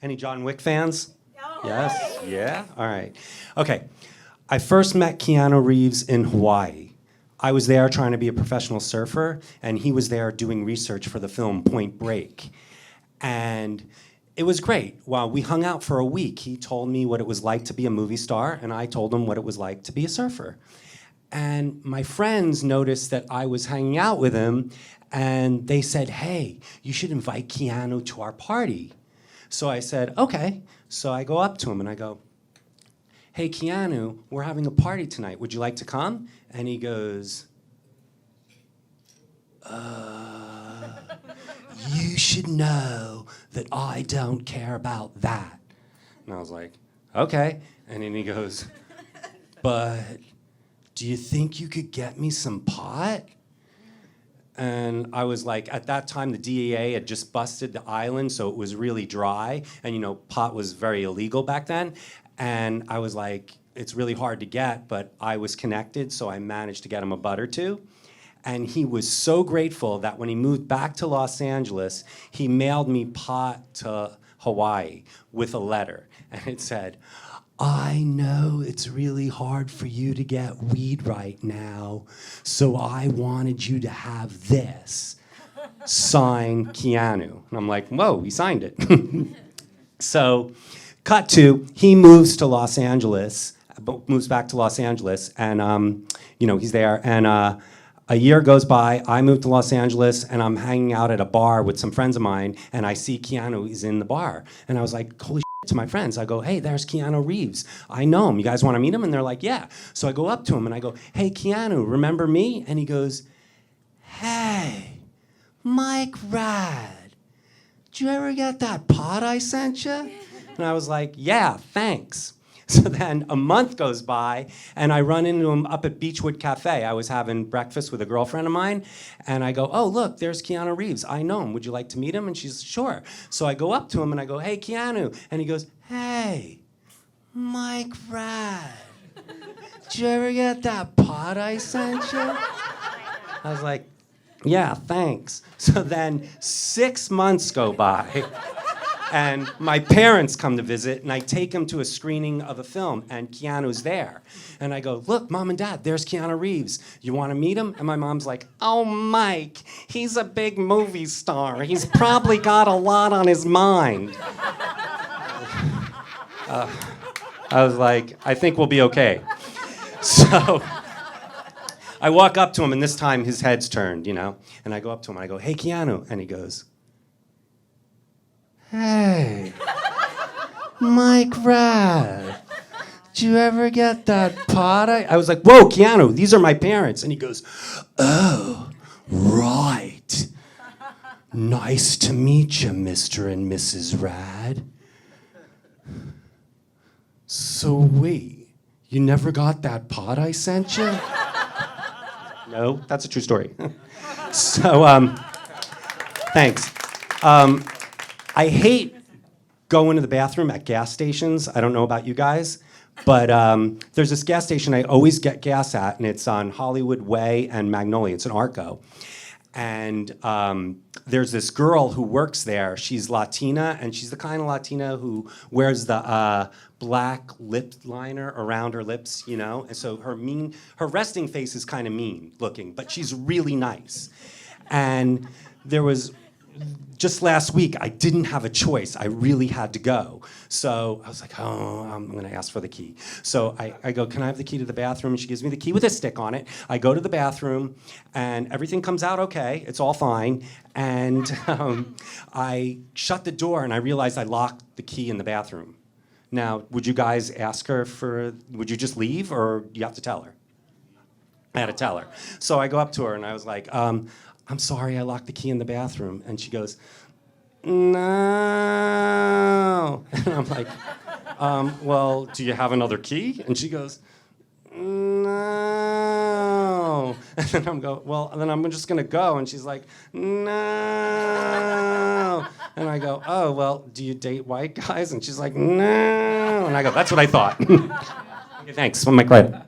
Any John Wick fans? Yes? Yeah? All right. Okay. I first met Keanu Reeves in Hawaii. I was there trying to be a professional surfer, and he was there doing research for the film Point Break. And it was great. While we hung out for a week, he told me what it was like to be a movie star, and I told him what it was like to be a surfer. And my friends noticed that I was hanging out with him, and they said, hey, you should invite Keanu to our party. So I said, okay. So I go up to him and I go, hey, Keanu, we're having a party tonight. Would you like to come? And he goes, you should know that I don't care about that. And I was like, okay. And then he goes, but do you think you could get me some pot? And I was like, at that time, the DEA had just busted the island, so it was really dry. And, you know, pot was very illegal back then. And I was like, it's really hard to get, but I was connected, so I managed to get him a butt or two. And he was so grateful that when he moved back to Los Angeles, he mailed me pot to Hawaii with a letter. And it said, I know it's really hard for you to get weed right now, so I wanted you to have this. Sign Keanu. And I'm like, whoa, he signed it. So, cut to, he moves to Los Angeles, moves back to Los Angeles, and you know, he's there, and a year goes by, I move to Los Angeles, and I'm hanging out at a bar with some friends of mine, and I see Keanu, he's in the bar. And I was like, holy shit, to my friends. I go, hey, there's Keanu Reeves. I know him. You guys want to meet him? And they're like, yeah. So I go up to him, and I go, hey, Keanu, remember me? And he goes, hey, Mike Rad, did you ever get that pot I sent you? And I was like, yeah, thanks. So then a month goes by, and I run into him up at Beechwood Cafe. I was having breakfast with a girlfriend of mine, and I go, oh, look, there's Keanu Reeves. I know him. Would you like to meet him? And she's, sure. So I go up to him, and I go, hey, Keanu. And he goes, hey, Mike Rad, did you ever get that pot I sent you? I was like, yeah, thanks. So then 6 months go by. And my parents come to visit, and I take him to a screening of a film, and Keanu's there. And I go, look, Mom and Dad, there's Keanu Reeves. You want to meet him? And my mom's like, oh, Mike, he's a big movie star. He's probably got a lot on his mind. I was like, I think we'll be okay. So I walk up to him, and this time his head's turned, you know? And I go up to him, and I go, hey, Keanu. And he goes, hey, Mike Rad, did you ever get that pot? I was like, whoa, Keanu, these are my parents. And he goes, oh, right. Nice to meet you, Mr. and Mrs. Rad. So wait, you never got that pot I sent you? No, that's a true story. So, thanks. I hate going to the bathroom at gas stations. I don't know about you guys, but there's this gas station I always get gas at, and it's on Hollywood Way and Magnolia. It's an Arco. And there's this girl who works there. She's Latina, and she's the kind of Latina who wears the black lip liner around her lips, you know? And so her resting face is kind of mean looking, but she's really nice. And there was, just last week, I didn't have a choice. I really had to go. So I was like, oh, I'm going to ask for the key. So I go, can I have the key to the bathroom? And she gives me the key with a stick on it. I go to the bathroom, and everything comes out okay. It's all fine. And I shut the door, and I realized I locked the key in the bathroom. Now, would you guys ask her would you just leave, or do you have to tell her? I had to tell her. So I go up to her, and I was like, I'm sorry, I locked the key in the bathroom. And she goes, no. And I'm like, well, do you have another key? And she goes, no. And then I'm just gonna go. And she's like, no. And I go, oh, well, do you date white guys? And she's like, no. And I go, that's what I thought. Okay, thanks, I'm Clyde.